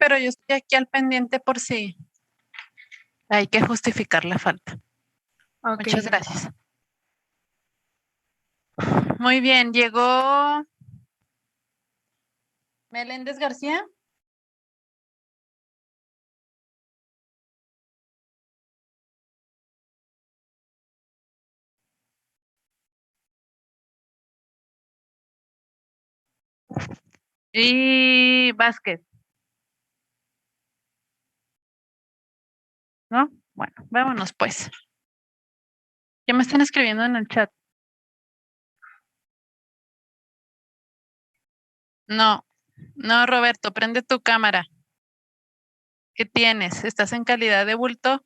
pero yo estoy aquí al pendiente por si hay que justificar la falta. Ok, Muchas gracias. Muy bien, llegó Meléndez García. Y Vázquez. ¿No? Bueno, vámonos pues. Ya me están escribiendo en el chat. No, no, Roberto, prende tu cámara. ¿Qué tienes? ¿Estás en calidad de bulto?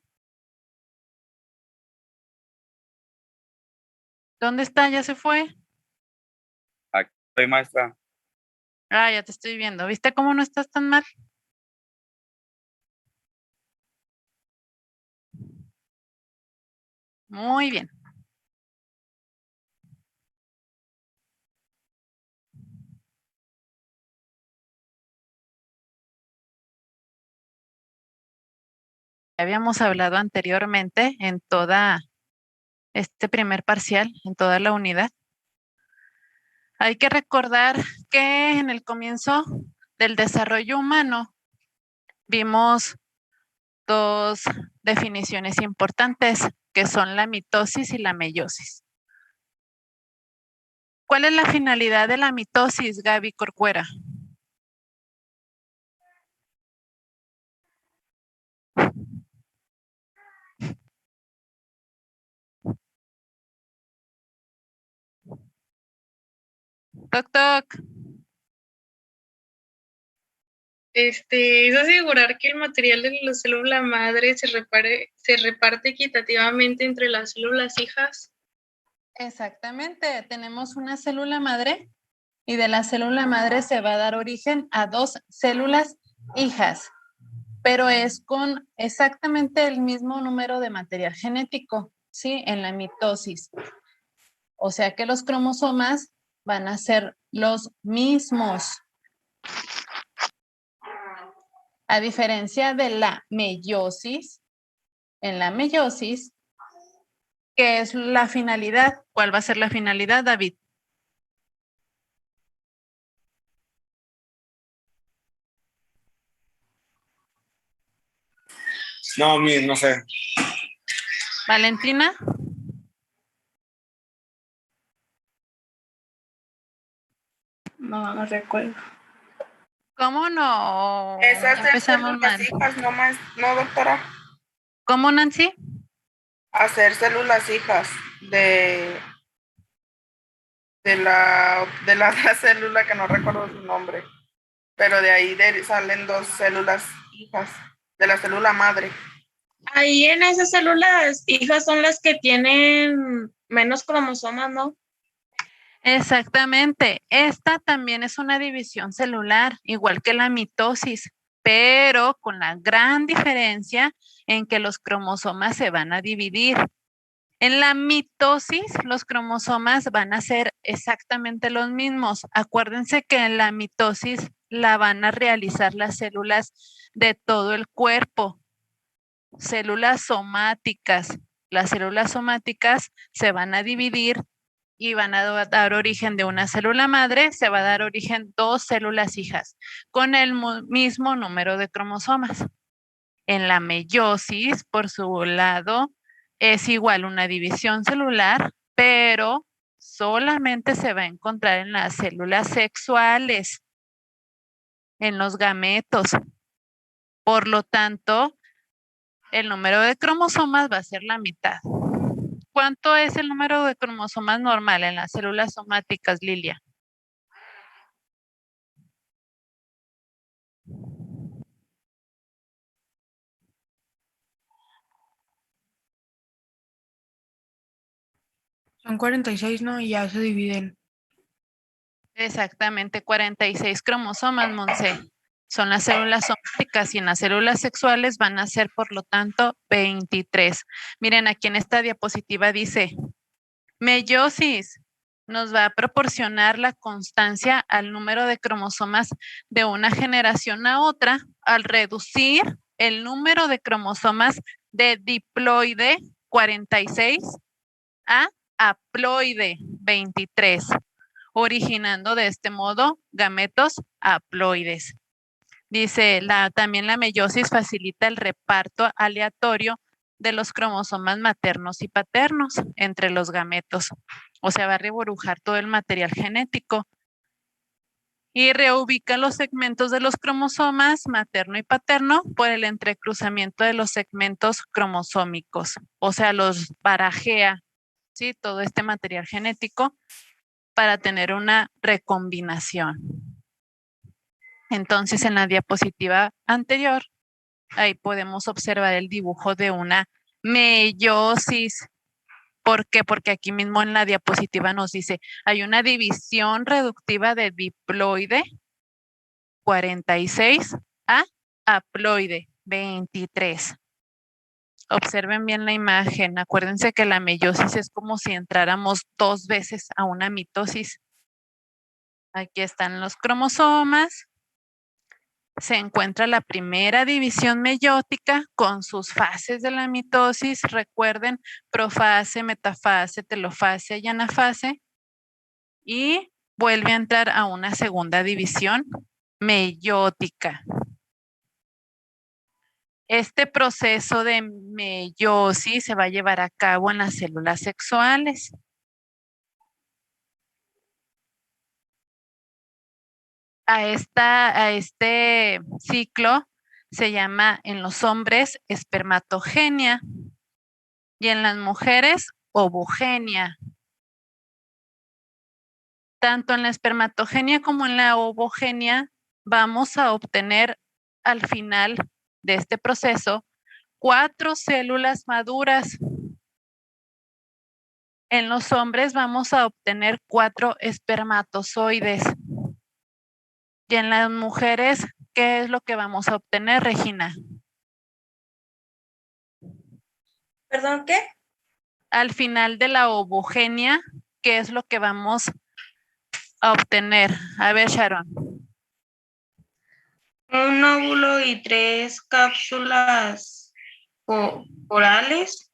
¿Dónde está? ¿Ya se fue? Aquí estoy, maestra. Ah, ya te estoy viendo. ¿Viste cómo no estás tan mal? Muy bien. Habíamos hablado anteriormente en toda este primer parcial, en toda la unidad. Hay que recordar que en el comienzo del desarrollo humano vimos dos definiciones importantes que son la mitosis y la meiosis. ¿Cuál es la finalidad de la mitosis, Gaby Corcuera? Toc, toc. es asegurar que el material de la célula madre se reparte equitativamente entre las células hijas. Exactamente, tenemos una célula madre y de la célula madre se va a dar origen a dos células hijas, pero es con exactamente el mismo número de material genético, ¿sí? En la mitosis. O sea que los cromosomas van a ser los mismos. A diferencia de la meiosis, en la meiosis, ¿qué es la finalidad? ¿Cuál va a ser la finalidad, David? No, no sé. Valentina. No, no recuerdo. ¿Cómo no? Esas Empezamos mal. células hijas, no, doctora. ¿Cómo, Nancy? Hacer células hijas de la célula que no recuerdo su nombre, pero de ahí salen dos células hijas de la célula madre. Ahí en esas células hijas son las que tienen menos cromosomas, ¿no? Exactamente. Esta también es una división celular, igual que la mitosis, pero con la gran diferencia en que los cromosomas se van a dividir. En la mitosis, los cromosomas van a ser exactamente los mismos. Acuérdense que en la mitosis la van a realizar las células de todo el cuerpo, células somáticas. Las células somáticas se van a dividir y van a dar origen de una célula madre, se va a dar origen dos células hijas con el mismo número de cromosomas. En la meiosis, por su lado, es igual una división celular, pero solamente se va a encontrar en las células sexuales, en los gametos. Por lo tanto, el número de cromosomas va a ser la mitad. ¿Cuánto es el número de cromosomas normal en las células somáticas, Lilia? Son 46, ¿no? Y ya se dividen. Exactamente, 46 cromosomas, Monse. Son las células somáticas y en las células sexuales van a ser, por lo tanto, 23. Miren, aquí en esta diapositiva dice meiosis. nos va a proporcionar la constancia al número de cromosomas de una generación a otra al reducir el número de cromosomas de diploide 46 a haploide 23, originando de este modo gametos haploides. Dice, también la meiosis facilita el reparto aleatorio de los cromosomas maternos y paternos entre los gametos. O sea, va a reburujar todo el material genético y reubica los segmentos de los cromosomas materno y paterno por el entrecruzamiento de los segmentos cromosómicos. O sea, los barajea, ¿sí? Todo este material genético para tener una recombinación. Entonces, en la diapositiva anterior, ahí podemos observar el dibujo de una meiosis. ¿Por qué? Porque aquí mismo en la diapositiva nos dice, hay una división reductiva de diploide 46 a haploide 23. Observen bien la imagen. Acuérdense que la meiosis es como si entráramos 2 veces a una mitosis. Aquí están los cromosomas. Se encuentra la primera división meiótica con sus fases de la mitosis. Recuerden, profase, metafase, telofase y anafase. Y vuelve a entrar a una segunda división meiótica. Este proceso de meiosis se va a llevar a cabo en las células sexuales. A este ciclo se llama en los hombres espermatogenia y en las mujeres ovogenia. Tanto en la espermatogenia como en la ovogenia vamos a obtener al final de este proceso 4 células maduras. En los hombres vamos a obtener 4 espermatozoides. Y en las mujeres, ¿qué es lo que vamos a obtener, Regina? ¿Perdón, qué? Al final de la ovogenia, ¿qué es lo que vamos a obtener? A ver, Sharon. Un óvulo y 3 cápsulas orales.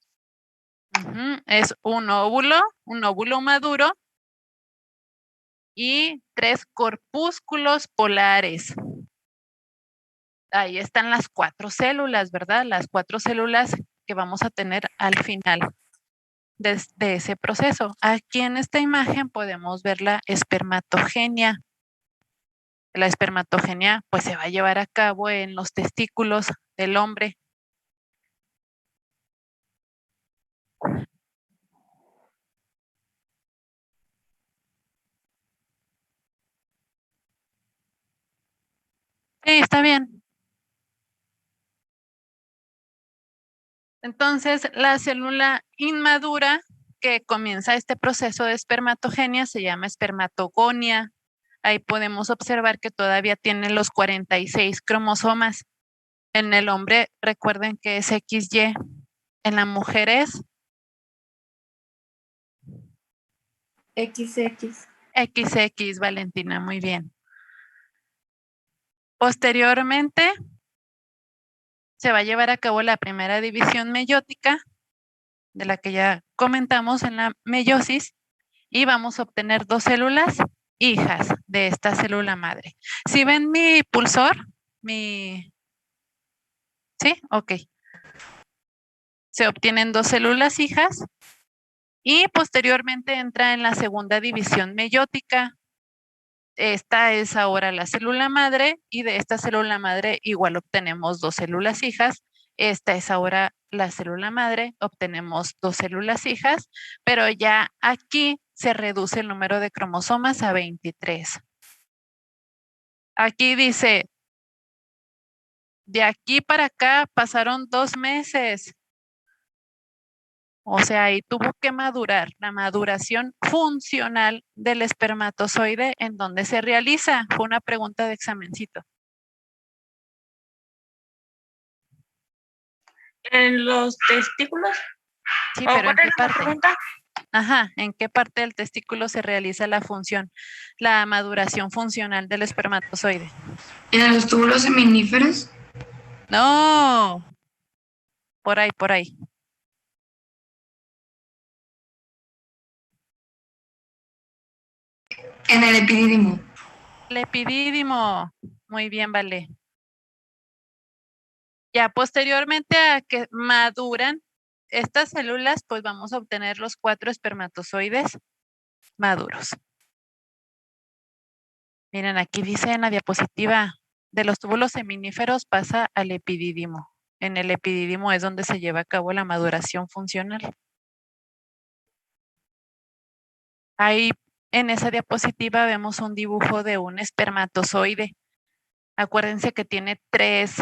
Es un óvulo maduro y 3 corpúsculos polares. Ahí están las 4 células, ¿verdad? Las 4 células que vamos a tener al final de ese proceso. Aquí en esta imagen podemos ver la espermatogenia. La espermatogenia pues se va a llevar a cabo en los testículos del hombre. Sí, está bien. Entonces, la célula inmadura que comienza este proceso de espermatogenia se llama espermatogonia. Ahí podemos observar que todavía tiene los 46 cromosomas. En el hombre, recuerden que es XY. En la mujer es XX. XX, Valentina, muy bien. Posteriormente, se va a llevar a cabo la primera división meiótica, de la que ya comentamos en la meiosis, y vamos a obtener 2 células hijas de esta célula madre. ¿Sí ven mi pulsor? ¿Sí? Ok. Se obtienen 2 células hijas y posteriormente entra en la segunda división meiótica. Esta es ahora la célula madre y de esta célula madre igual obtenemos 2 células hijas. Esta es ahora la célula madre, obtenemos 2 células hijas, pero ya aquí se reduce el número de cromosomas a 23. Aquí dice, de aquí para acá pasaron 2 meses. O sea, ahí tuvo que madurar la maduración funcional del espermatozoide. ¿En dónde se realiza? Fue una pregunta de examencito. ¿En los testículos? Sí, ¿O pero ¿en cuál qué era la parte? pregunta? Ajá, ¿en qué parte del testículo se realiza la maduración funcional del espermatozoide? ¿En los túbulos seminíferos? No, por ahí, por ahí. En el epidídimo. El epidídimo. Muy bien, vale. Ya posteriormente a que maduran estas células, pues vamos a obtener los 4 espermatozoides maduros. Miren, aquí dice en la diapositiva, de los túbulos seminíferos pasa al epidídimo. En el epidídimo es donde se lleva a cabo la maduración funcional. Ahí en esa diapositiva vemos un dibujo de un espermatozoide. Acuérdense que tiene 3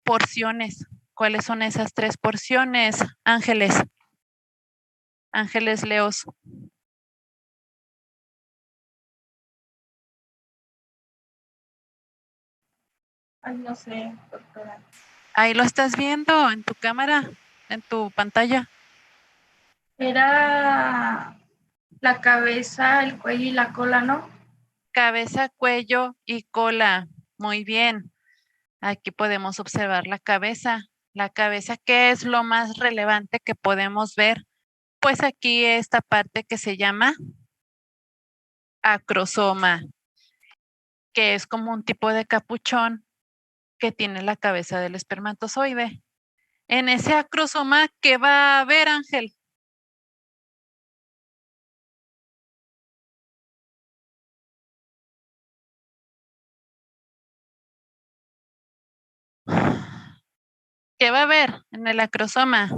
porciones. ¿Cuáles son esas 3 porciones? Ángeles. Ángeles Leos. Ay, no sé, doctora. Ahí lo estás viendo en tu cámara, en tu pantalla. Era la cabeza, el cuello y la cola, ¿no? Cabeza, cuello y cola. Muy bien. Aquí podemos observar la cabeza. La cabeza, ¿qué es lo más relevante que podemos ver? Pues aquí esta parte que se llama acrosoma, que es como un tipo de capuchón que tiene la cabeza del espermatozoide. En ese acrosoma, ¿qué va a haber, Ángel? ¿Qué va a haber en el acrosoma?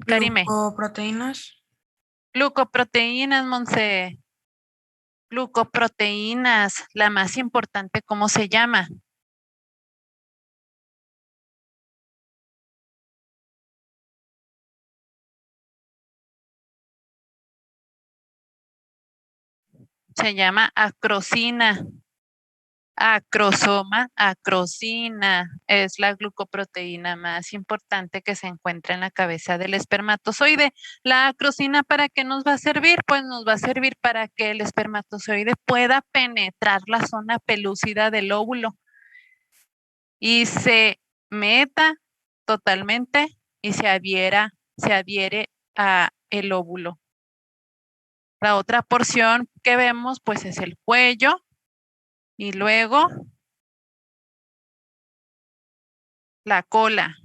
Karime. Glucoproteínas. Glucoproteínas, Monse. Glucoproteínas, la más importante, ¿cómo se llama? Se llama acrosina. Acrosoma, acrosina, es la glucoproteína más importante que se encuentra en la cabeza del espermatozoide. La acrosina, ¿para qué nos va a servir? Pues nos va a servir para que el espermatozoide pueda penetrar la zona pelúcida del óvulo y se meta totalmente y se adhiere a el óvulo. La otra porción que vemos pues es el cuello y luego la cola,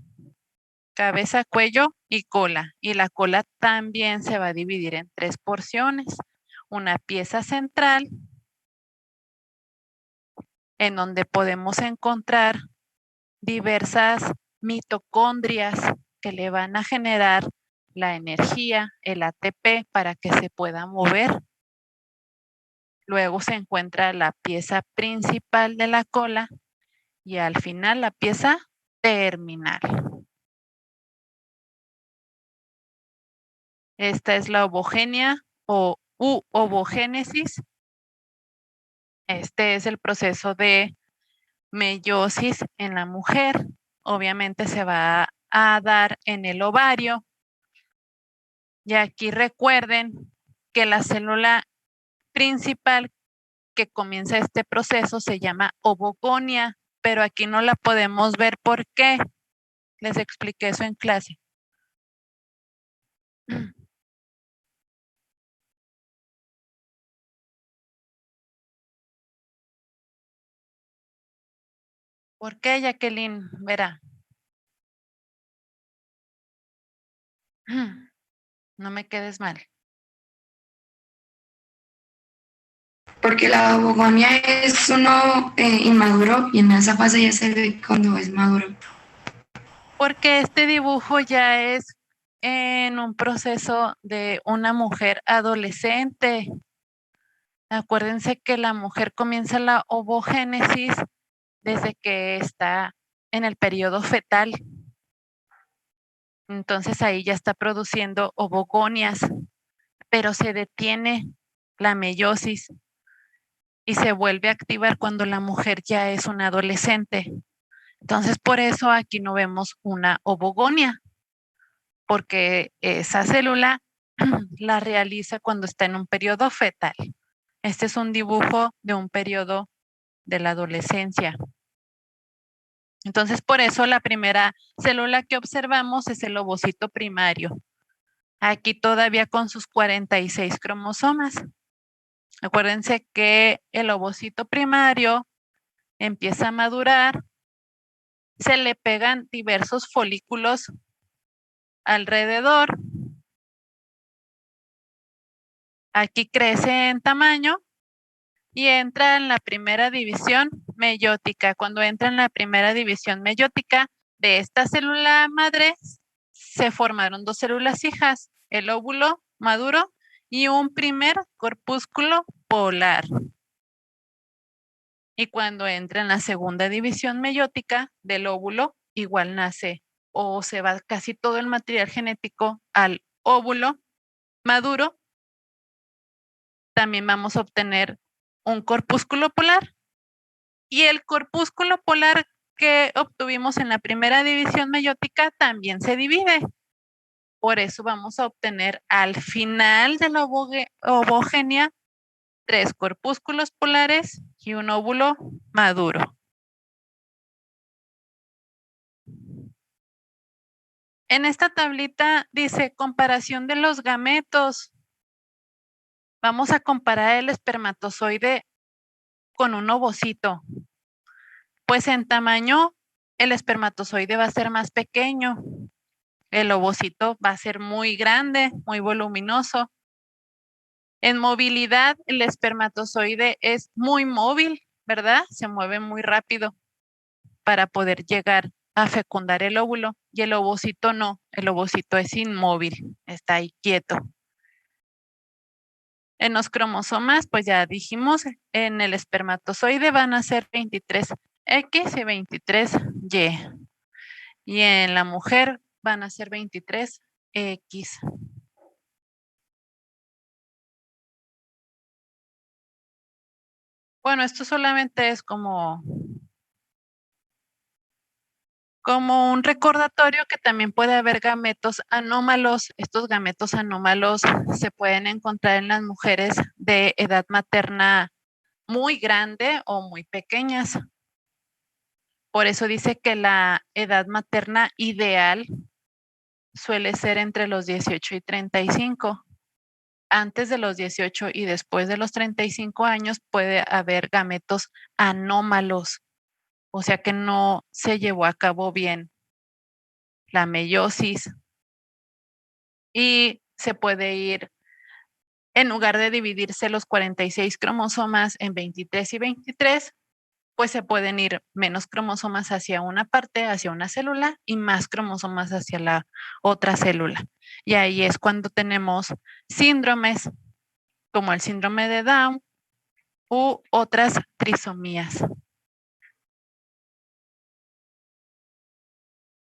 cabeza, cuello y cola. Y la cola también se va a dividir en 3 porciones. Una pieza central en donde podemos encontrar diversas mitocondrias que le van a generar la energía, el ATP, para que se pueda mover. Luego se encuentra la pieza principal de la cola y al final la pieza terminal. Esta es la ovogenia o ovogénesis. Este es el proceso de meiosis en la mujer. Obviamente se va a dar en el ovario. Y aquí recuerden que la célula principal que comienza este proceso se llama ovogonia, pero aquí no la podemos ver. ¿Por qué? Les expliqué eso en clase. ¿Por qué, Jacqueline? Verá. No me quedes mal. Porque la ovogonia es uno inmaduro y en esa fase ya se ve cuando es maduro. Porque este dibujo ya es en un proceso de una mujer adolescente. Acuérdense que la mujer comienza la ovogénesis desde que está en el periodo fetal. Entonces ahí ya está produciendo ovogonias, pero se detiene la meiosis y se vuelve a activar cuando la mujer ya es una adolescente. Entonces por eso aquí no vemos una ovogonia, porque esa célula la realiza cuando está en un periodo fetal. Este es un dibujo de un periodo de la adolescencia. Entonces, por eso la primera célula que observamos es el ovocito primario. Aquí todavía con sus 46 cromosomas. Acuérdense que el ovocito primario empieza a madurar, se le pegan diversos folículos alrededor. Aquí crece en tamaño y entra en la primera división meiótica. Cuando entra en la primera división meiótica de esta célula madre, se formaron dos células hijas, el óvulo maduro y un primer corpúsculo polar. Y cuando entra en la segunda división meiótica del óvulo, igual nace o se va casi todo el material genético al óvulo maduro. También vamos a obtener un corpúsculo polar y el corpúsculo polar que obtuvimos en la primera división meiótica también se divide. Por eso vamos a obtener al final de la ovogenia 3 corpúsculos polares y un óvulo maduro. En esta tablita dice comparación de los gametos. Vamos a comparar el espermatozoide con un ovocito. Pues en tamaño el espermatozoide va a ser más pequeño. El ovocito va a ser muy grande, muy voluminoso. En movilidad, el espermatozoide es muy móvil, ¿verdad? Se mueve muy rápido para poder llegar a fecundar el óvulo y el ovocito no, el ovocito es inmóvil, está ahí quieto. En los cromosomas, pues ya dijimos, en el espermatozoide van a ser 23X y 23Y. Y en la mujer van a ser 23X. Bueno, esto solamente es como un recordatorio que también puede haber gametos anómalos. Estos gametos anómalos se pueden encontrar en las mujeres de edad materna muy grande o muy pequeñas. Por eso dice que la edad materna ideal suele ser entre los 18 y 35. Antes de los 18 y después de los 35 años puede haber gametos anómalos, o sea que no se llevó a cabo bien la meiosis y se puede ir, en lugar de dividirse los 46 cromosomas en 23 y 23, pues se pueden ir menos cromosomas hacia una parte, hacia una célula, y más cromosomas hacia la otra célula. Y ahí es cuando tenemos síndromes como el síndrome de Down u otras trisomías.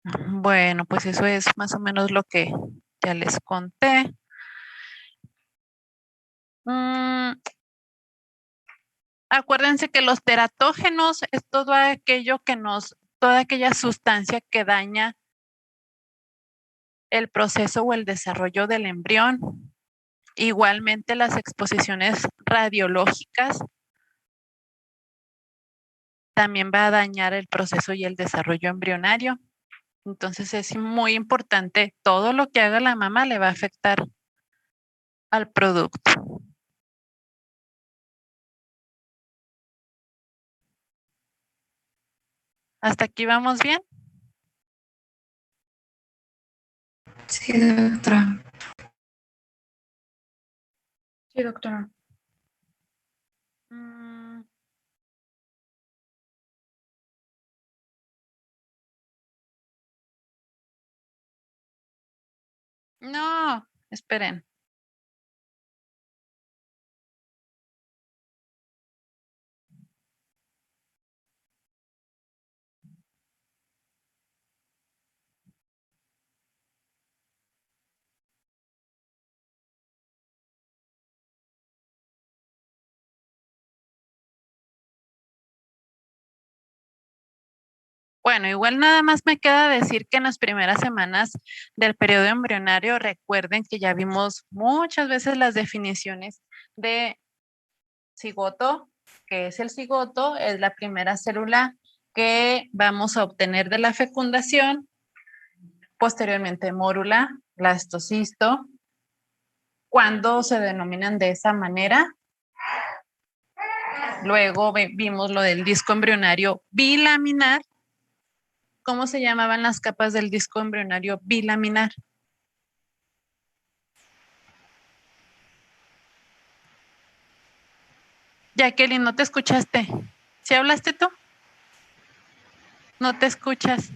Bueno, pues eso es más o menos lo que ya les conté. Acuérdense que los teratógenos es todo aquello que toda aquella sustancia que daña el proceso o el desarrollo del embrión. Igualmente las exposiciones radiológicas también va a dañar el proceso y el desarrollo embrionario. Entonces es muy importante, todo lo que haga la mamá le va a afectar al producto. ¿Hasta aquí vamos bien? Sí, doctora. Sí, doctora. Mm. No, esperen. Bueno, igual nada más me queda decir que en las primeras semanas del periodo embrionario, recuerden que ya vimos muchas veces las definiciones de cigoto, que es el cigoto, es la primera célula que vamos a obtener de la fecundación, posteriormente mórula, blastocisto. ¿Cuándo se denominan de esa manera? Luego vimos lo del disco embrionario bilaminar. ¿Cómo se llamaban las capas del disco embrionario bilaminar? Jacqueline, ¿no te escuchaste? ¿Sí hablaste tú? No te escuchas.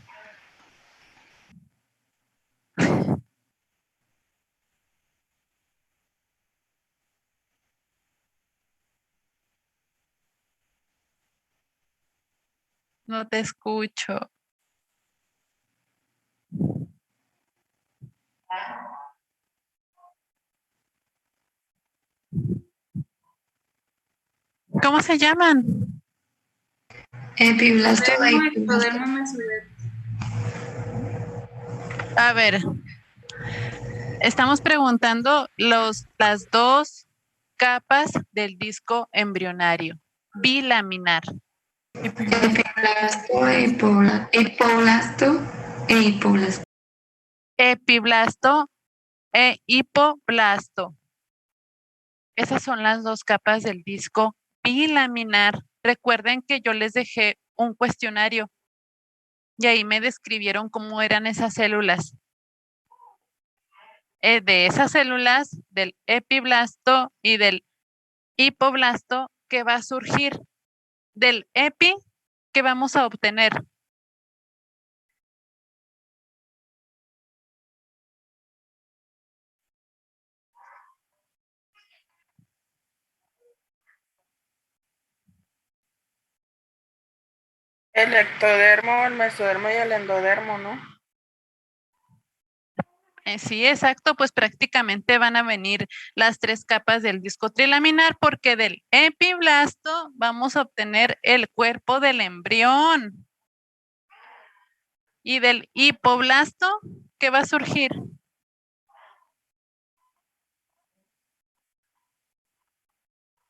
No te escucho. ¿Cómo se llaman? Epiblasto, Ectodermo, hipoblasto. ectodermo, mesodermo. A ver, estamos preguntando las dos capas del disco embrionario bilaminar. Epiblasto, hipoblasto e hipoblasto. Epiblasto e hipoblasto. Esas son las dos capas del disco bilaminar. Recuerden que yo les dejé un cuestionario y ahí me describieron cómo eran esas células. De esas células, del epiblasto y del hipoblasto, ¿qué va a surgir? Del epi, ¿qué vamos a obtener? El ectodermo, el mesodermo y el endodermo, ¿no? Sí, exacto, pues prácticamente van a venir las tres capas del disco trilaminar porque del epiblasto vamos a obtener el cuerpo del embrión. Y del hipoblasto, ¿qué va a surgir?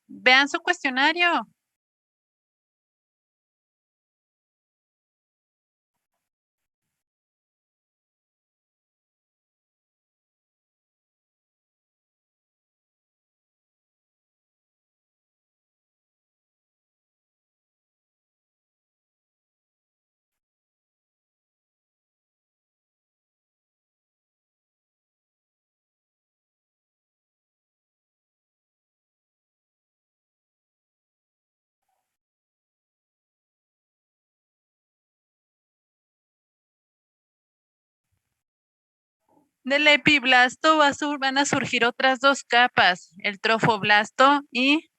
Vean su cuestionario. Del epiblasto van a surgir otras dos capas, el trofoblasto y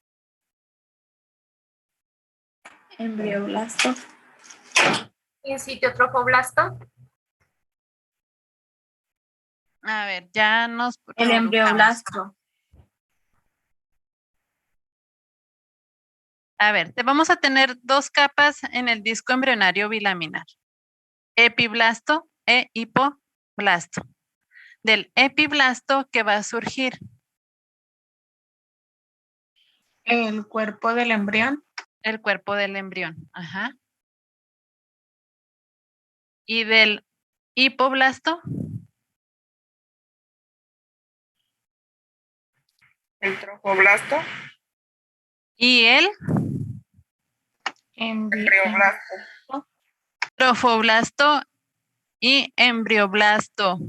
Embrioblasto. ¿Y sitio trofoblasto? a ver, ya nos El revolcamos. embrioblasto. A ver, vamos a tener dos capas en el disco embrionario bilaminar. Epiblasto e hipoblasto. Del epiblasto, ¿qué va a surgir? El cuerpo del embrión. El cuerpo del embrión. Ajá. Y del hipoblasto, El trofoblasto, y el embrioblasto. trofoblasto y embrioblasto.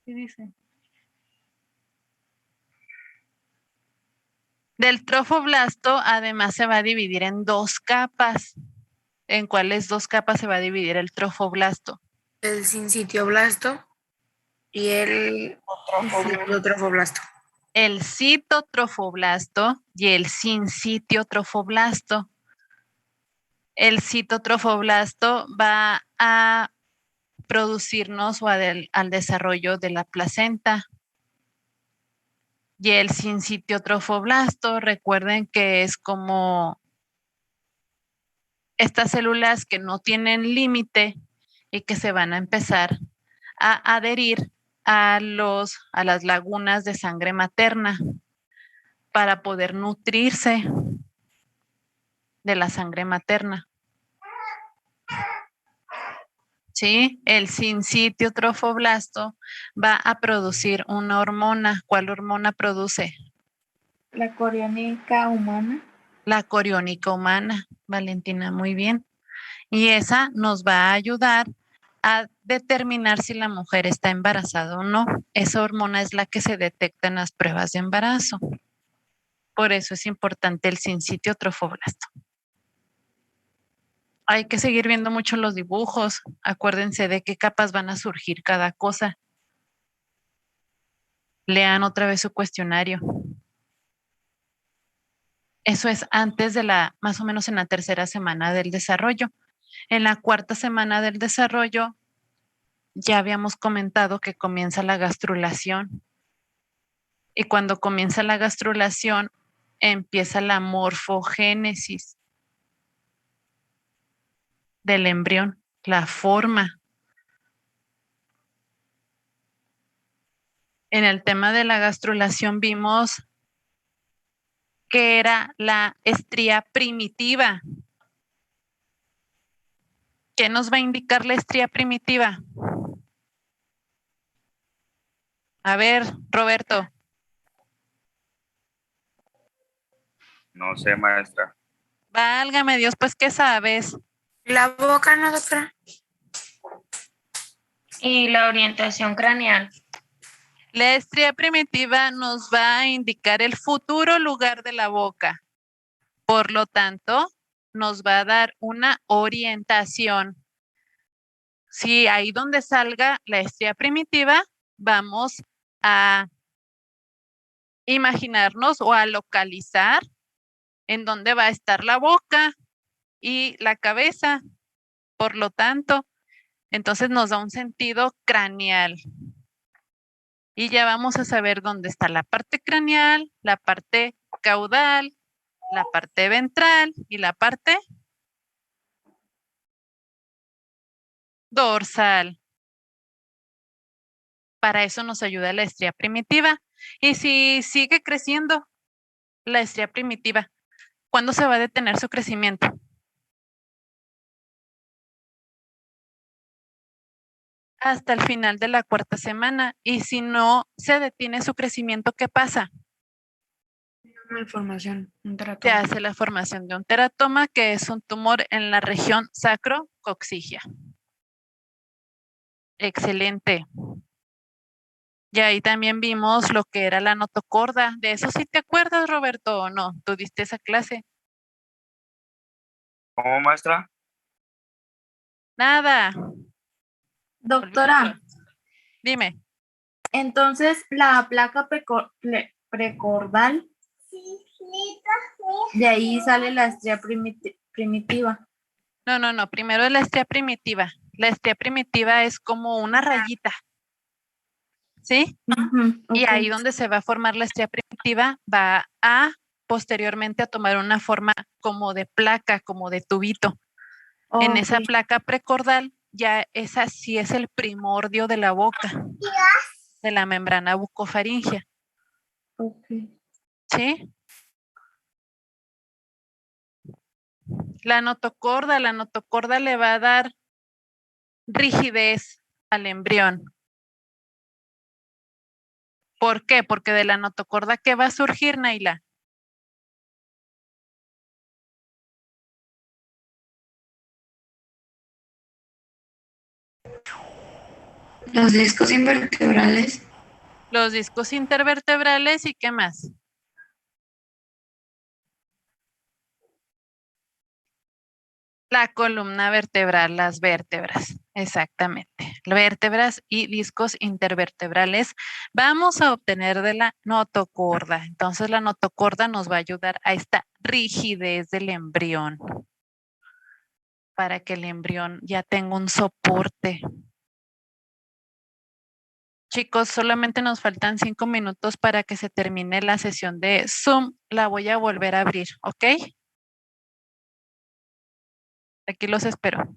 ¿Qué dice? Del trofoblasto, además, se va a dividir en dos capas. ¿En cuáles dos capas se va a dividir el trofoblasto? El sincitioblasto y el trofoblasto. El citotrofoblasto y el sincitiotrofoblasto. El citotrofoblasto va a producirnos al desarrollo de la placenta. Y el sincitiotrofoblasto, recuerden que es como estas células que no tienen límite y que se van a empezar a adherir a las lagunas de sangre materna para poder nutrirse de la sangre materna. ¿Sí? El sincitio trofoblasto va a producir una hormona. ¿Cuál hormona produce? La coriónica humana. La coriónica humana, Valentina, muy bien. Y esa nos va a ayudar a determinar si la mujer está embarazada o no. Esa hormona es la que se detecta en las pruebas de embarazo. Por eso es importante el sincitio trofoblasto. Hay que seguir viendo mucho los dibujos. Acuérdense de qué capas van a surgir cada cosa. Lean otra vez su cuestionario. Eso es antes de más o menos en la tercera semana del desarrollo. En la cuarta semana del desarrollo, ya habíamos comentado que comienza la gastrulación. Y cuando comienza la gastrulación, empieza la morfogénesis del embrión, la forma. En el tema de la gastrulación vimos que era la estría primitiva. ¿Qué nos va a indicar la estría primitiva? A ver, Roberto. No sé, maestra. Válgame Dios, pues, ¿qué sabes? La boca, ¿no, doctora? Y la orientación craneal. La estría primitiva nos va a indicar el futuro lugar de la boca. Por lo tanto, nos va a dar una orientación. Si ahí donde salga la estría primitiva, vamos a imaginarnos o a localizar en dónde va a estar la boca y la cabeza. Por lo tanto, entonces nos da un sentido craneal. Y ya vamos a saber dónde está la parte craneal, la parte caudal, la parte ventral y la parte dorsal. Para eso nos ayuda la estría primitiva. Y si sigue creciendo la estría primitiva, ¿cuándo se va a detener su crecimiento? Hasta el final de la cuarta semana. Y si no se detiene su crecimiento, ¿qué pasa? Malformación, un Se teratoma. hace la formación de un teratoma, que es un tumor en la región sacrococcígea. Excelente. Y ahí también vimos lo que era la notocorda. ¿De eso sí te acuerdas, Roberto, o no? ¿Tú diste esa clase? ¿Cómo, maestra? Nada. Doctora, Dime. entonces la placa precordal, de ahí sale la estría primitiva. No. Primero es la estría primitiva. La estría primitiva es como una rayita. ¿Sí? Ujú, Y ok. ahí donde se va a formar la estría primitiva va a posteriormente a tomar una forma como de placa, como de tubito. En Ok. esa placa precordal, ya esa sí es el primordio de la boca, de la membrana bucofaringea. Ok. ¿Sí? La notocorda le va a dar rigidez al embrión. ¿Por qué? Porque de la notocorda, ¿qué va a surgir, Naila? Los discos invertebrales. Los discos intervertebrales y ¿qué más? La columna vertebral, las vértebras, exactamente. Vértebras y discos intervertebrales vamos a obtener de la notocorda. Entonces la notocorda nos va a ayudar a esta rigidez del embrión para que el embrión ya tenga un soporte. Chicos, solamente nos faltan 5 minutos para que se termine la sesión de Zoom. La voy a volver a abrir, ¿ok? Aquí los espero.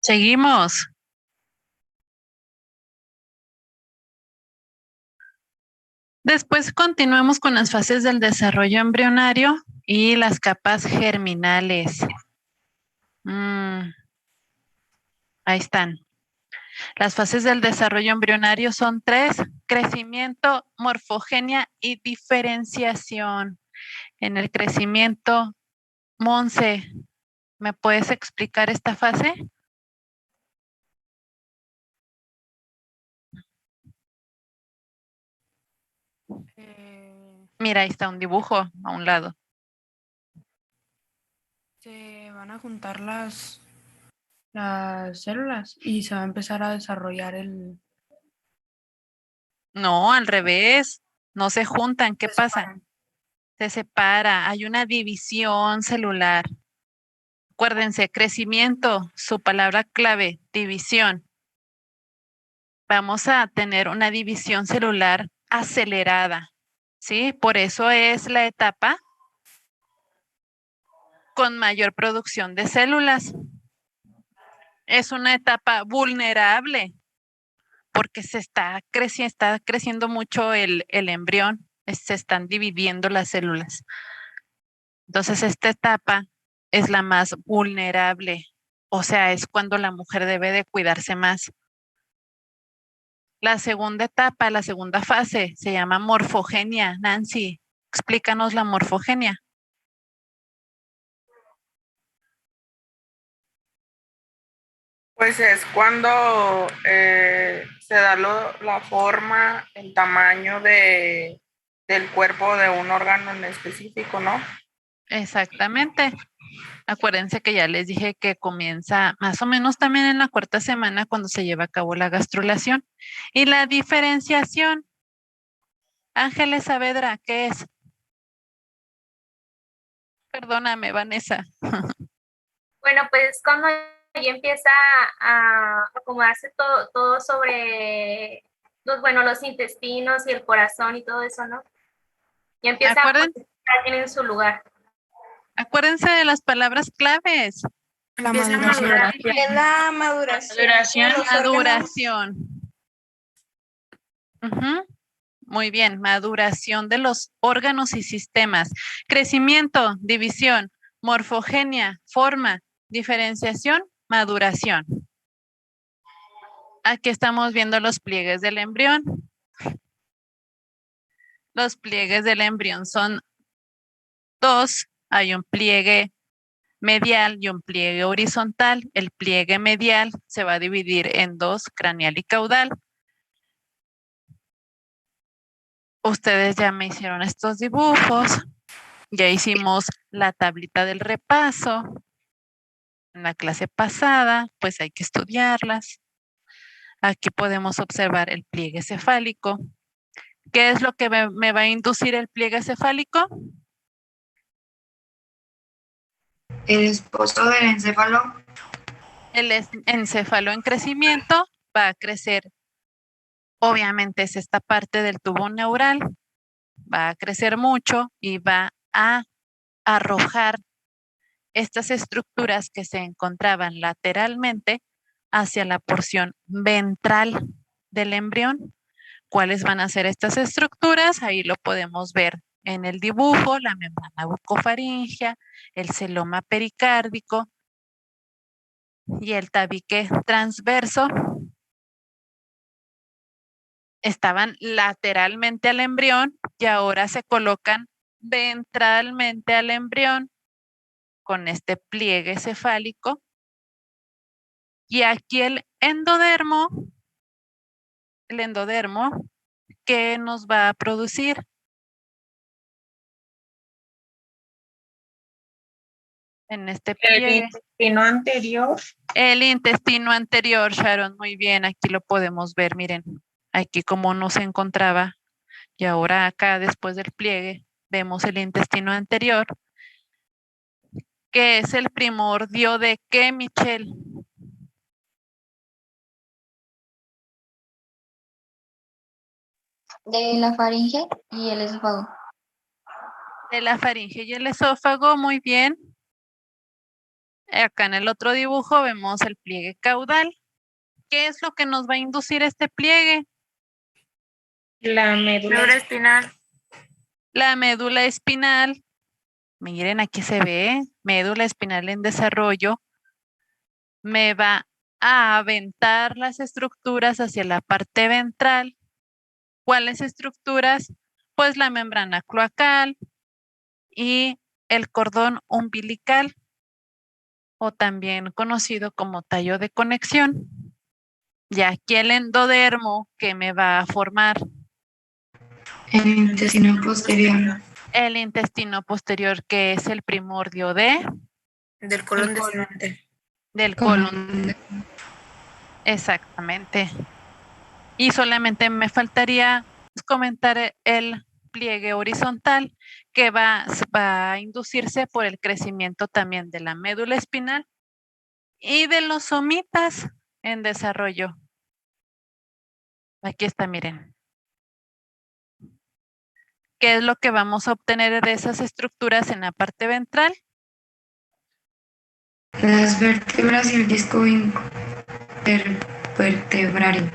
Seguimos. Después continuamos con las fases del desarrollo embrionario y las capas germinales. Ahí están. Las fases del desarrollo embrionario son 3: crecimiento, morfogenia y diferenciación. En el crecimiento, Monse, ¿me puedes explicar esta fase? Mira, ahí está un dibujo a un lado. Se van a juntar las células y se va a empezar a desarrollar el... No, al revés. No se juntan. ¿Qué se pasa? separan. Se separa. Hay una división celular. Acuérdense, crecimiento, su palabra clave, división. Vamos a tener una división celular acelerada, ¿sí? Por eso es la etapa con mayor producción de células. Es una etapa vulnerable porque está creciendo mucho el embrión, se están dividiendo las células. Entonces, esta etapa es la más vulnerable, o sea, es cuando la mujer debe de cuidarse más. La segunda etapa, la segunda fase, se llama morfogenia. Nancy, explícanos la morfogenia. Pues es cuando se da la forma, el tamaño del cuerpo de un órgano en específico, ¿no? Exactamente. Acuérdense que ya les dije que comienza más o menos también en la 4ª semana cuando se lleva a cabo la gastrulación. Y la diferenciación. Ángeles Saavedra, ¿qué es? Perdóname, Vanessa. Bueno, pues cuando ya empieza a acomodarse todo sobre los intestinos y el corazón y todo eso, ¿no? Ya empieza a poner en su lugar. Acuérdense de las palabras claves. La maduración. Es la maduración. Maduración. Muy bien, maduración de los órganos y sistemas. Crecimiento, división, morfogenia, forma, diferenciación, maduración. Aquí estamos viendo los pliegues del embrión. Los pliegues del embrión son 2. Hay un pliegue medial y un pliegue horizontal. El pliegue medial se va a dividir en 2, craneal y caudal. Ustedes ya me hicieron estos dibujos. Ya hicimos la tablita del repaso. En la clase pasada, pues hay que estudiarlas. Aquí podemos observar el pliegue cefálico. ¿Qué es lo que me va a inducir el pliegue cefálico? El esposo del encéfalo. El encéfalo en crecimiento va a crecer. Obviamente es esta parte del tubo neural. Va a crecer mucho y va a arrojar estas estructuras que se encontraban lateralmente hacia la porción ventral del embrión ¿Cuáles van a ser estas estructuras? Ahí lo podemos ver en el dibujo, la membrana bucofaringea, el celoma pericárdico y el tabique transverso. Estaban lateralmente al embrión y ahora se colocan ventralmente al embrión con este pliegue cefálico. Y aquí el endodermo, ¿qué nos va a producir? En este El pliegue. intestino anterior. El intestino anterior, Sharon, muy bien, aquí lo podemos ver, miren, aquí como no se encontraba y ahora acá después del pliegue vemos el intestino anterior, que es el primordio de ¿qué, Michelle? De la faringe y el esófago. De la faringe y el esófago, muy bien. Acá en el otro dibujo vemos el pliegue caudal. ¿Qué es lo que nos va a inducir este pliegue? La médula espinal. La médula espinal. Miren, aquí se ve, médula espinal en desarrollo. Me va a aventar las estructuras hacia la parte ventral. ¿Cuáles estructuras? Pues la membrana cloacal y el cordón umbilical, o también conocido como tallo de conexión. Y aquí el endodermo que me va a formar. El intestino posterior. El intestino posterior, que es el primordio de Del colon descendente. del colon. Exactamente. Y solamente me faltaría comentar el pliegue horizontal que va a inducirse por el crecimiento también de la médula espinal y de los somitas en desarrollo. Aquí está, miren. ¿Qué es lo que vamos a obtener de esas estructuras en la parte ventral? Las vértebras y el disco intervertebrario.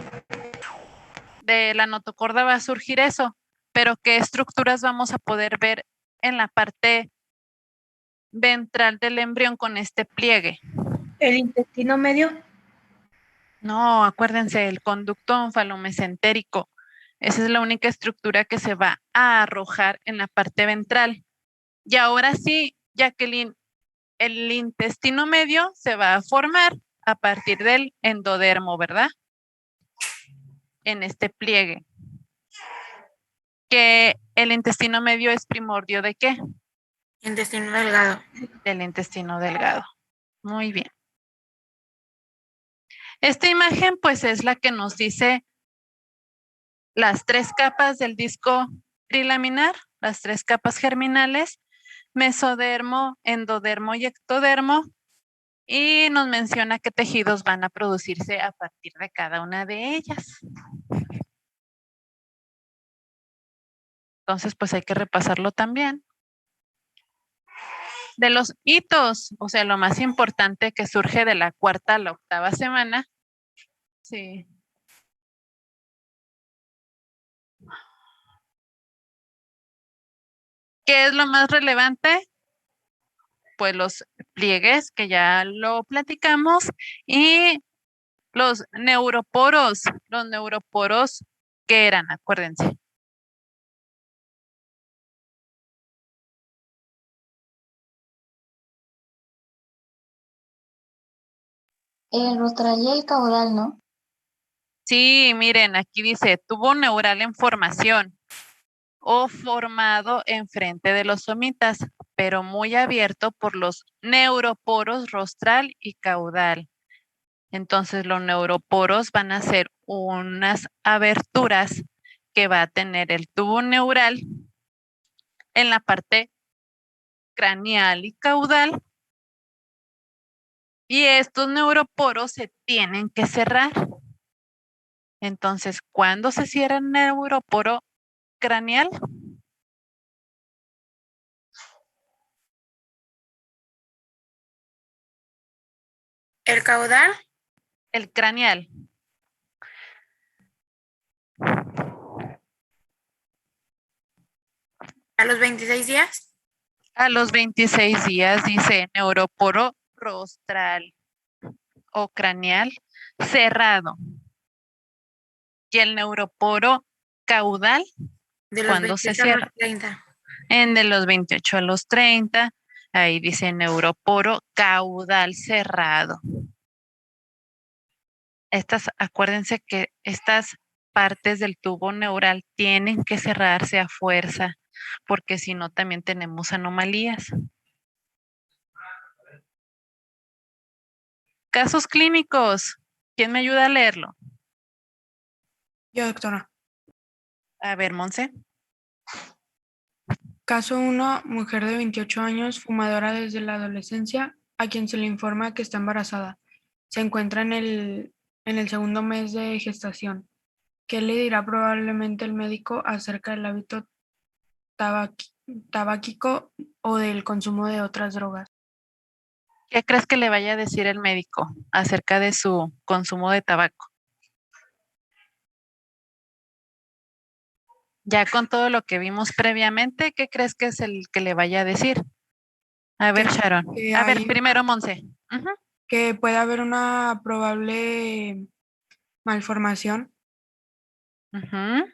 De la notocorda va a surgir eso, pero ¿qué estructuras vamos a poder ver en la parte ventral del embrión con este pliegue? El intestino medio. No, acuérdense, el conducto onfalomesentérico. Esa es la única estructura que se va a arrojar en la parte ventral. Y ahora sí, Jacqueline, el intestino medio se va a formar a partir del endodermo, ¿verdad? En este pliegue. Que el intestino medio es primordio ¿de qué? Intestino delgado. Del intestino delgado. Muy bien. Esta imagen pues es la que nos dice las 3 capas del disco trilaminar, las 3 capas germinales, mesodermo, endodermo y ectodermo, y nos menciona qué tejidos van a producirse a partir de cada una de ellas. Entonces, pues hay que repasarlo también. De los hitos, o sea, lo más importante que surge de la 4ª a la 8ª semana. Sí. ¿Qué es lo más relevante? Pues los pliegues, que ya lo platicamos, y los neuroporos. Los neuroporos, ¿qué eran? Acuérdense. El rostral y el caudal, ¿no? Sí, miren, aquí dice, tubo neural en formación o formado enfrente de los somitas, pero muy abierto por los neuroporos rostral y caudal. Entonces, los neuroporos van a ser unas aberturas que va a tener el tubo neural en la parte craneal y caudal. Y estos neuroporos se tienen que cerrar. Entonces, ¿cuándo se cierra el neuroporo craneal? El caudal. El craneal. ¿A los 26 días? A los 26 días dice neuroporo rostral o craneal cerrado. Y el neuroporo caudal, De los ¿cuándo se 28 a los cierra? 30. En de los 28 a los 30, ahí dice neuroporo caudal cerrado. Acuérdense que estas partes del tubo neural tienen que cerrarse a fuerza, porque si no también tenemos anomalías. Casos clínicos. ¿Quién me ayuda a leerlo? Yo, doctora. A ver, Monse. Caso 1, mujer de 28 años, fumadora desde la adolescencia, a quien se le informa que está embarazada. Se encuentra en el segundo mes de gestación. ¿Qué le dirá probablemente el médico acerca del hábito tabáquico o del consumo de otras drogas? ¿Qué crees que le vaya a decir el médico acerca de su consumo de tabaco? Ya con todo lo que vimos previamente, ¿qué crees que es el que le vaya a decir? A ver, Sharon. que A ver, hay- primero Monse. Ujú. Que puede haber una probable malformación. Ujú.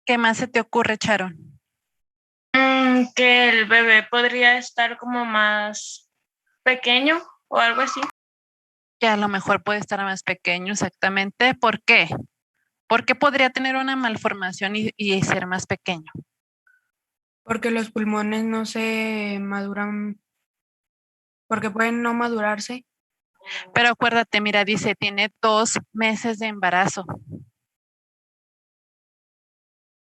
¿Qué más se te ocurre, Sharon? Que el bebé podría estar como más pequeño o algo así. Que a lo mejor puede estar más pequeño, exactamente. ¿Por qué? ¿Por qué podría tener una malformación y ser más pequeño? Porque los pulmones no se maduran, porque pueden no madurarse. Pero acuérdate, mira, dice, tiene 2 meses de embarazo.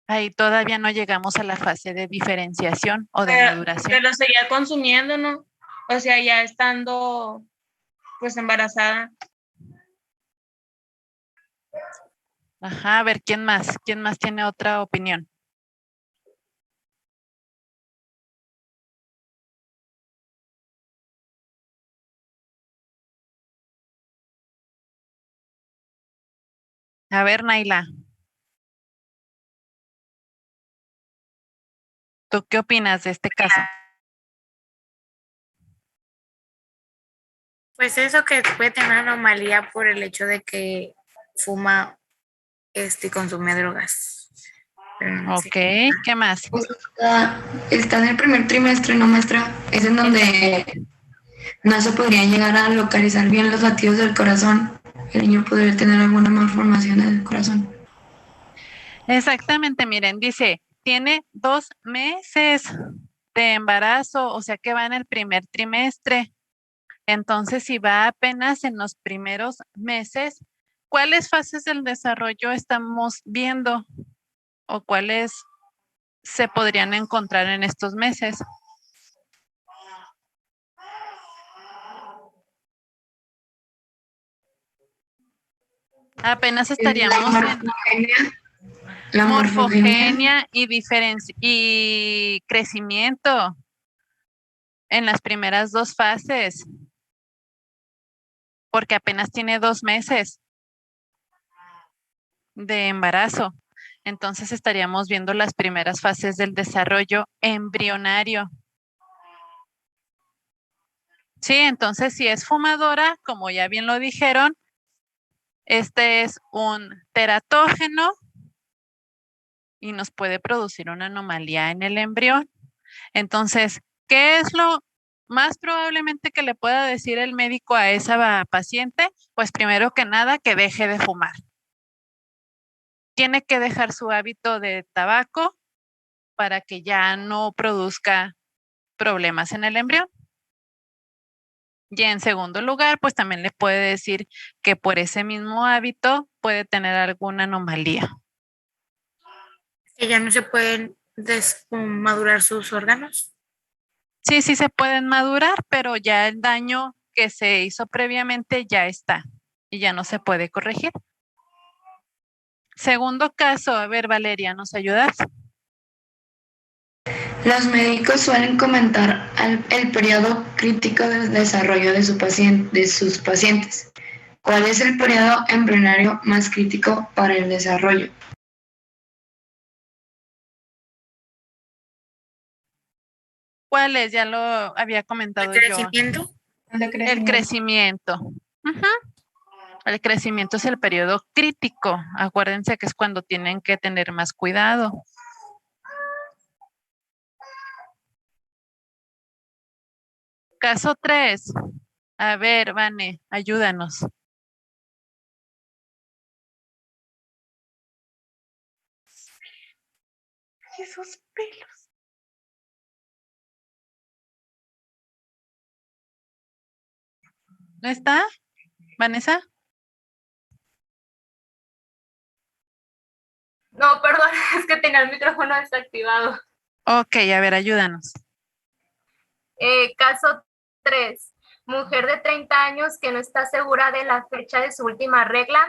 Ahí todavía no llegamos a la fase de diferenciación o de maduración. Pero seguía consumiendo, ¿no? O sea, ya estando pues embarazada. Ajá, a ver, ¿quién más? ¿Quién más tiene otra opinión? A ver, Naila. ¿Tú qué opinas de este caso? Pues eso que puede tener anomalía por el hecho de que fuma y consume drogas. Sí. Ok, ¿qué más? Pues está en el primer trimestre, ¿no, maestra? Es en donde no se podría llegar a localizar bien los latidos del corazón. El niño podría tener alguna malformación en el corazón. Exactamente, miren, dice, tiene 2 meses de embarazo, o sea que va en el primer trimestre. Entonces, si va apenas en los primeros meses, ¿cuáles fases del desarrollo estamos viendo o cuáles se podrían encontrar en estos meses? Apenas estaríamos en La morfogenia. y crecimiento en las primeras 2 fases, porque apenas tiene 2 meses de embarazo. Entonces estaríamos viendo las primeras fases del desarrollo embrionario. Sí, entonces si es fumadora, como ya bien lo dijeron, este es un teratógeno y nos puede producir una anomalía en el embrión. Entonces, ¿qué es lo más probablemente que le pueda decir el médico a esa paciente? Pues primero que nada, que deje de fumar. Tiene que dejar su hábito de tabaco para que ya no produzca problemas en el embrión. Y en segundo lugar, pues también le puede decir que por ese mismo hábito puede tener alguna anomalía. Que ya no se pueden madurar sus órganos. Sí, sí se pueden madurar, pero ya el daño que se hizo previamente ya está y ya no se puede corregir. Segundo caso, a ver, Valeria, ¿nos ayudas? Los médicos suelen comentar el periodo crítico del desarrollo de sus pacientes. ¿Cuál es el periodo embrionario más crítico para el desarrollo? ¿Cuál es? Ya lo había comentado yo. ¿Crecimiento? El crecimiento. Ujú. El crecimiento es el periodo crítico. Acuérdense que es cuando tienen que tener más cuidado. Caso 3. A ver, Vane, ayúdanos. Esos pelos. ¿No está? ¿Vanessa? No, perdón, es que tenía el micrófono desactivado. Ok, a ver, ayúdanos. Caso 3. Mujer de 30 años que no está segura de la fecha de su última regla,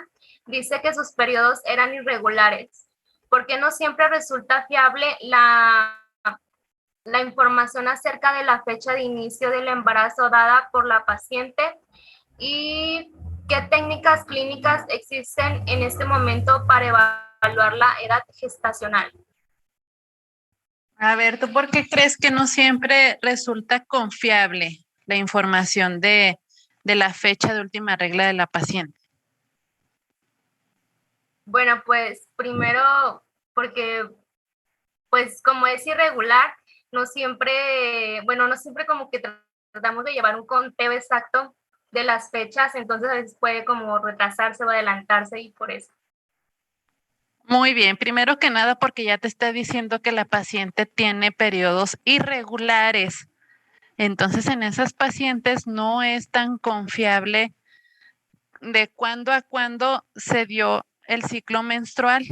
dice que sus periodos eran irregulares. ¿Por qué no siempre resulta fiable la información acerca de la fecha de inicio del embarazo dada por la paciente? ¿Y qué técnicas clínicas existen en este momento para evaluar la edad gestacional? A ver, ¿tú por qué crees que no siempre resulta confiable la información de la fecha de última regla de la paciente? Bueno, pues primero porque pues como es irregular, no siempre como que tratamos de llevar un conteo exacto de las fechas, entonces a veces puede como retrasarse o adelantarse y por eso. Muy bien, primero que nada porque ya te está diciendo que la paciente tiene periodos irregulares. Entonces en esas pacientes no es tan confiable de cuándo a cuándo se dio el ciclo menstrual.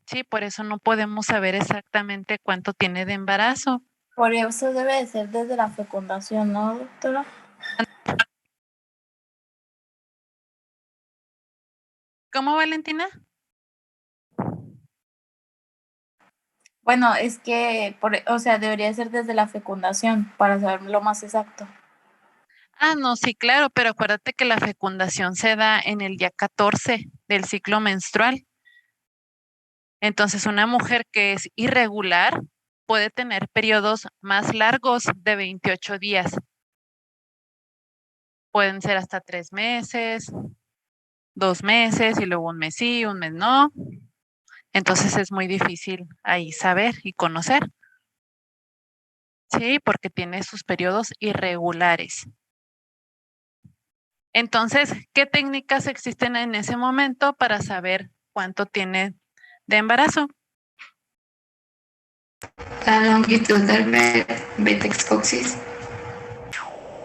Sí, por eso no podemos saber exactamente cuánto tiene de embarazo. Por eso debe de ser desde la fecundación, ¿no, doctora? ¿Cómo, Valentina? Bueno, es que, o sea, debería ser desde la fecundación para saber lo más exacto. Ah, no, sí, claro, pero acuérdate que la fecundación se da en el día 14 del ciclo menstrual. Entonces, una mujer que es irregular puede tener periodos más largos de 28 días. Pueden ser hasta 3 meses, 2 meses y luego un mes sí, un mes no. Entonces es muy difícil ahí saber y conocer. Sí, porque tiene sus periodos irregulares. Entonces, ¿qué técnicas existen en ese momento para saber cuánto tiene de embarazo? La longitud del vértex coxis.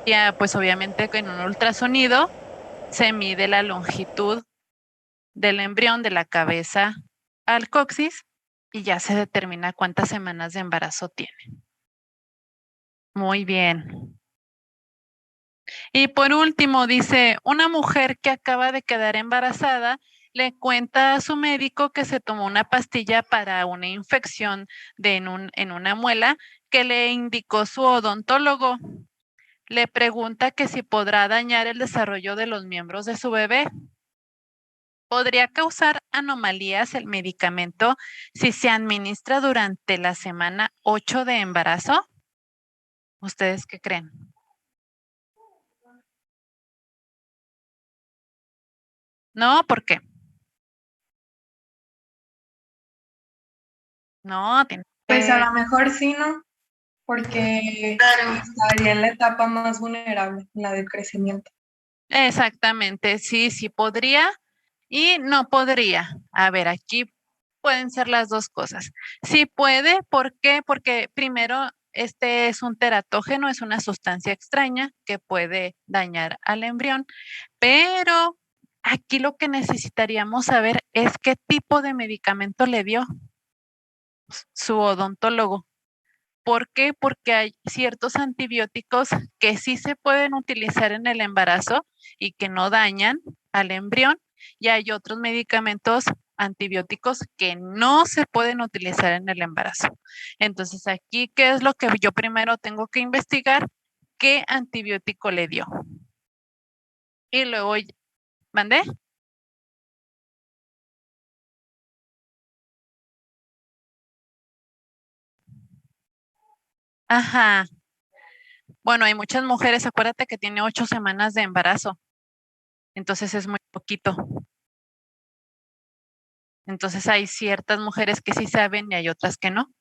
Ya, pues obviamente en un ultrasonido se mide la longitud del embrión de la cabeza al coxis y ya se determina cuántas semanas de embarazo tiene. Muy bien. Y por último, dice, una mujer que acaba de quedar embarazada le cuenta a su médico que se tomó una pastilla para una infección en una muela que le indicó su odontólogo. Le pregunta que si podrá dañar el desarrollo de los miembros de su bebé. ¿Podría causar anomalías el medicamento si se administra durante la semana 8 de embarazo? ¿Ustedes qué creen? No, ¿por qué? No, tiene Pues a lo mejor sí, ¿no? Porque estaría en la etapa más vulnerable, la del crecimiento. Exactamente, sí, sí podría y no podría. A ver, aquí pueden ser las dos cosas. Sí puede, ¿por qué? Porque primero, este es un teratógeno, es una sustancia extraña que puede dañar al embrión, pero aquí lo que necesitaríamos saber es qué tipo de medicamento le dio su odontólogo. ¿Por qué? Porque hay ciertos antibióticos que sí se pueden utilizar en el embarazo y que no dañan al embrión, y hay otros medicamentos antibióticos que no se pueden utilizar en el embarazo. Entonces, aquí, ¿qué es lo que yo primero tengo que investigar? ¿Qué antibiótico le dio? Y luego, ¿mandé? Ajá, Bueno, hay muchas mujeres, acuérdate que tiene 8 semanas de embarazo. Entonces es muy poquito. Entonces hay ciertas mujeres que sí saben y hay otras que no.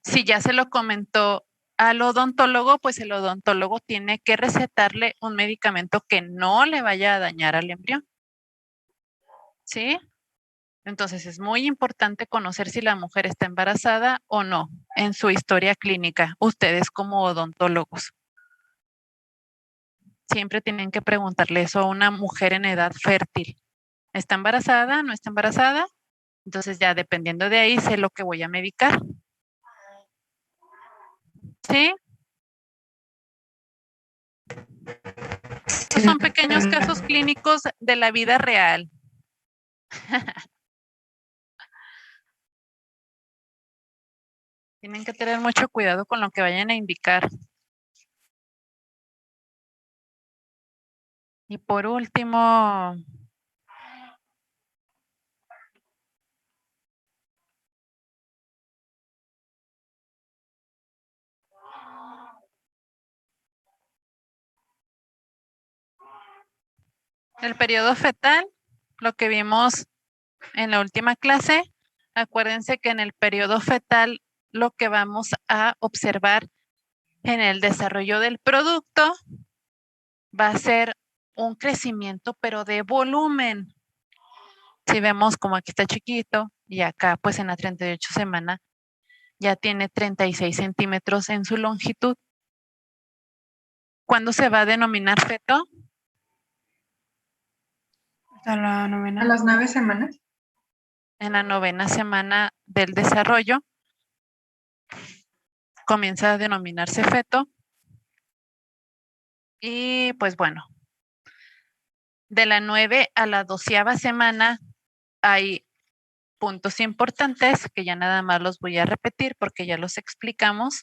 Si ya se lo comentó al odontólogo, pues el odontólogo tiene que recetarle un medicamento que no le vaya a dañar al embrión. ¿Sí? Entonces es muy importante conocer si la mujer está embarazada o no en su historia clínica, ustedes como odontólogos. Siempre tienen que preguntarle eso a una mujer en edad fértil. ¿Está embarazada? ¿No está embarazada? Entonces ya dependiendo de ahí sé lo que voy a medicar. ¿Sí? Estos son pequeños casos clínicos de la vida real. Tienen que tener mucho cuidado con lo que vayan a indicar. Y por último, el periodo fetal, lo que vimos en la última clase. Acuérdense que en el periodo fetal lo que vamos a observar en el desarrollo del producto va a ser un crecimiento, pero de volumen. Si vemos como aquí está chiquito y acá pues en la 38 semana ya tiene 36 centímetros en su longitud. ¿Cuándo se va a denominar feto? Hasta la novena. A las 9 semanas. En la 9ª semana del desarrollo comienza a denominarse feto. Y pues bueno, de la 9 a la 12ª semana hay puntos importantes que ya nada más los voy a repetir porque ya los explicamos.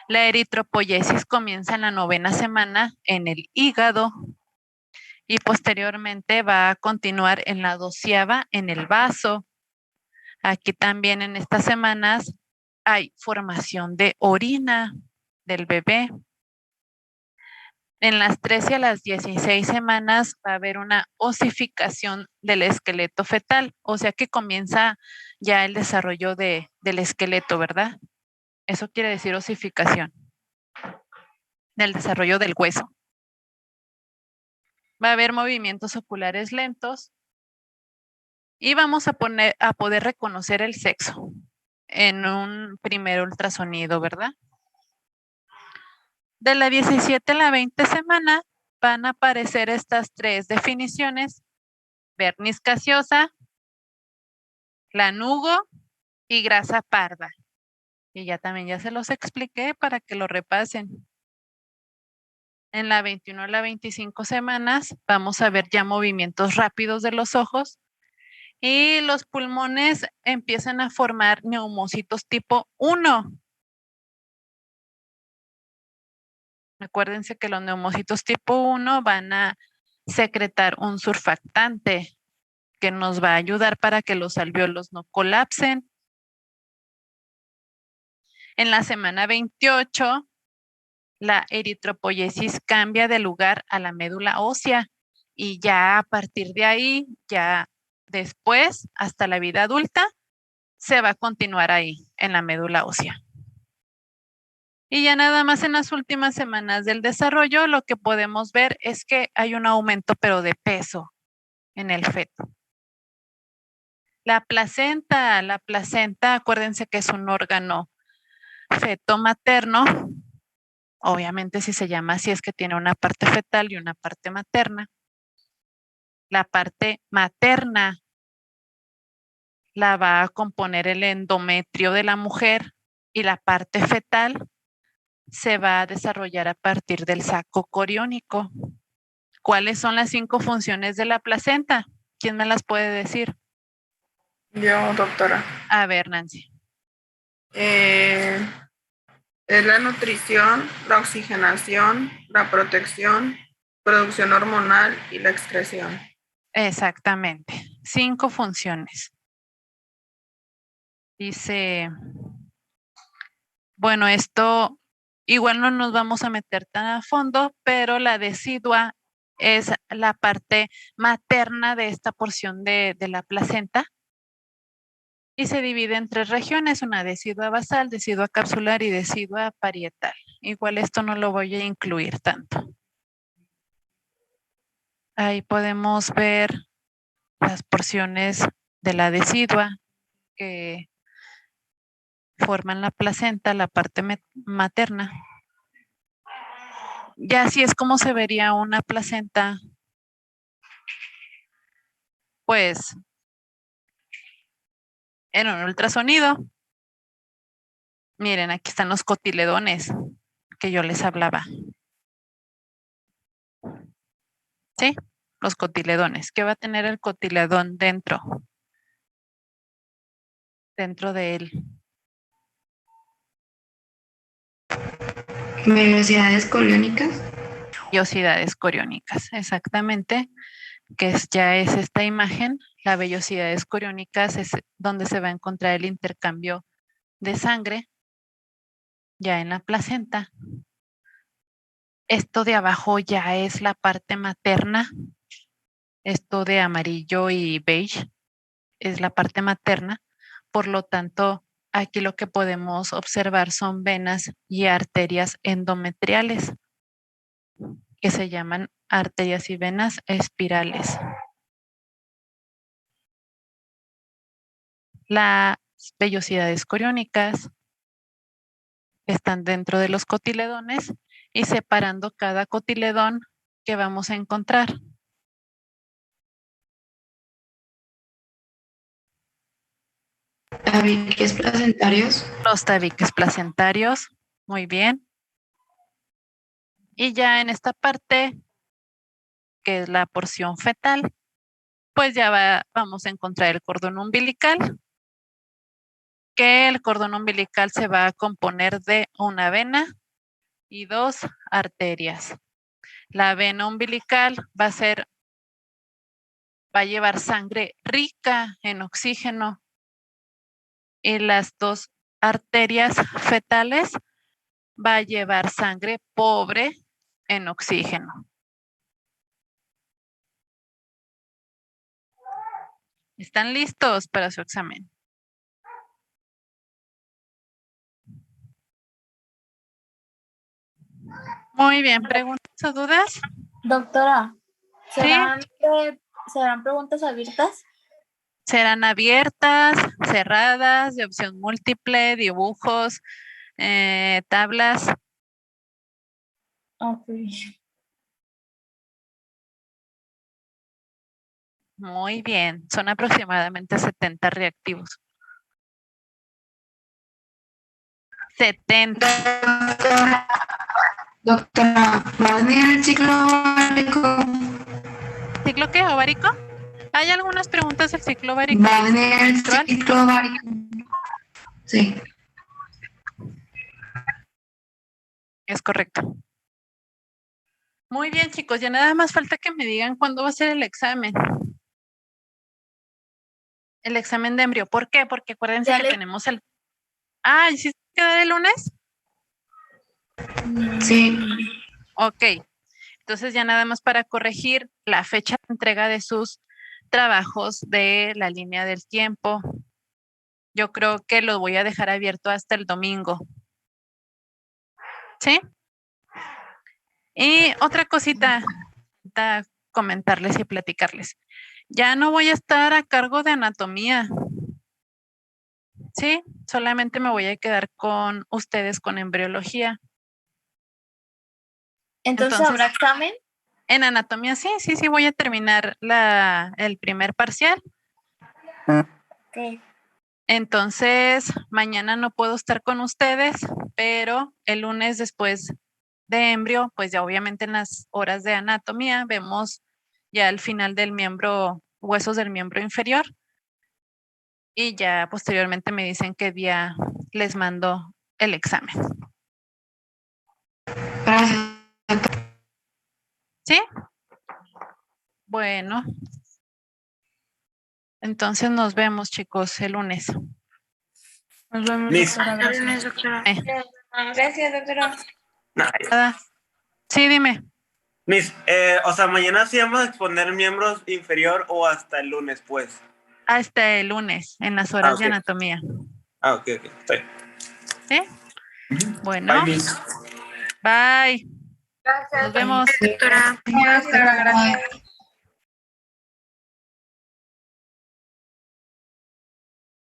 La eritropoyesis comienza en la 9ª semana en el hígado y posteriormente va a continuar en la 12ª en el vaso. Aquí también en estas semanas hay formación de orina del bebé. En las 13 a las 16 semanas va a haber una osificación del esqueleto fetal, o sea que comienza ya el desarrollo del esqueleto, ¿verdad? Eso quiere decir osificación del desarrollo del hueso. Va a haber movimientos oculares lentos y vamos a poder reconocer el sexo en un primer ultrasonido, ¿verdad? De la 17 a la 20 semana van a aparecer estas 3 definiciones: vernis gaseosa, lanugo y grasa parda. Y ya también ya se los expliqué para que lo repasen. En la 21 a la 25 semanas vamos a ver ya movimientos rápidos de los ojos y los pulmones empiezan a formar neumocitos tipo 1. Acuérdense que los neumocitos tipo 1 van a secretar un surfactante que nos va a ayudar para que los alvéolos no colapsen. En la semana 28, la eritropoyesis cambia de lugar a la médula ósea y ya a partir de ahí, ya después, hasta la vida adulta, se va a continuar ahí, en la médula ósea. Y ya nada más en las últimas semanas del desarrollo, lo que podemos ver es que hay un aumento, pero de peso en el feto. La placenta, acuérdense que es un órgano feto materno. Obviamente si se llama así es que tiene una parte fetal y una parte materna. La parte materna la va a componer el endometrio de la mujer y la parte fetal se va a desarrollar a partir del saco coriónico. ¿Cuáles son las 5 funciones de la placenta? ¿Quién me las puede decir? Yo, doctora. A ver, Nancy. Es la nutrición, la oxigenación, la protección, producción hormonal y la excreción. Exactamente. 5 funciones. Dice, bueno, esto Igual no nos vamos a meter tan a fondo, pero la decidua es la parte materna de esta porción de la placenta y se divide en 3 regiones, una decidua basal, decidua capsular y decidua parietal. Igual esto no lo voy a incluir tanto. Ahí podemos ver las porciones de la decidua que forman la placenta, la parte materna. Ya así es como se vería una placenta, pues, en un ultrasonido. Miren, aquí están los cotiledones que yo les hablaba. ¿Sí? Los cotiledones. ¿Qué va a tener el cotiledón dentro? Dentro de él. Vellosidades coriónicas. Vellosidades coriónicas, exactamente. Que ya es esta imagen. La vellosidades coriónicas es donde se va a encontrar el intercambio de sangre. Ya en la placenta. Esto de abajo ya es la parte materna. Esto de amarillo y beige es la parte materna. Por lo tanto, aquí lo que podemos observar son venas y arterias endometriales, que se llaman arterias y venas espirales. Las vellosidades coriónicas están dentro de los cotiledones y separando cada cotiledón que vamos a encontrar. Tabiques placentarios. Los tabiques placentarios, muy bien. Y ya en esta parte, que es la porción fetal, pues ya vamos a encontrar el cordón umbilical, que el cordón umbilical se va a componer de una vena y 2 arterias. La vena umbilical va a llevar sangre rica en oxígeno y las 2 arterias fetales va a llevar sangre pobre en oxígeno. ¿Están listos para su examen? Muy bien, ¿preguntas o dudas? Doctora, ¿Sí? ¿serán preguntas abiertas? Serán abiertas, cerradas, de opción múltiple, dibujos, tablas. Ok. Muy bien, son aproximadamente 70 reactivos. 70. Doctora, ¿va a venir el ciclo ovárico? ¿Ciclo qué? ¿Ovárico? Hay algunas preguntas del ciclo ovárico. ¿Va a venir el ciclo ovárico? Sí. Es correcto. Muy bien, chicos, ya nada más falta que me digan cuándo va a ser el examen. El examen de embrio. ¿Por qué? Porque acuérdense que tenemos el... Ah, ¿y si se queda el lunes? Sí. Ok. Entonces ya nada más para corregir la fecha de entrega de sus trabajos de la línea del tiempo. Yo creo que lo voy a dejar abierto hasta el domingo. ¿Sí? Y otra cosita, comentarles y platicarles. Ya no voy a estar a cargo de anatomía. Sí, solamente me voy a quedar con ustedes con embriología. Entonces, ¿habrá examen? En anatomía sí voy a terminar el primer parcial. Ok. Entonces, mañana no puedo estar con ustedes, pero el lunes después de embrio, pues ya obviamente en las horas de anatomía vemos ya el final del miembro, huesos del miembro inferior. Y ya posteriormente me dicen qué día les mando el examen. Gracias. ¿Sí? Bueno. Entonces nos vemos, chicos, el lunes. Nos vemos, Liz. doctora. Gracias, doctora. Gracias, doctora. Nada. Sí, dime. Miss, o sea, mañana sí vamos a exponer miembros inferior o hasta el lunes, pues. Hasta el lunes, en las horas de anatomía. Ok, está bien. ¿Sí? Bueno. Bye, Miss. Bye. Gracias. Nos vemos. Gracias.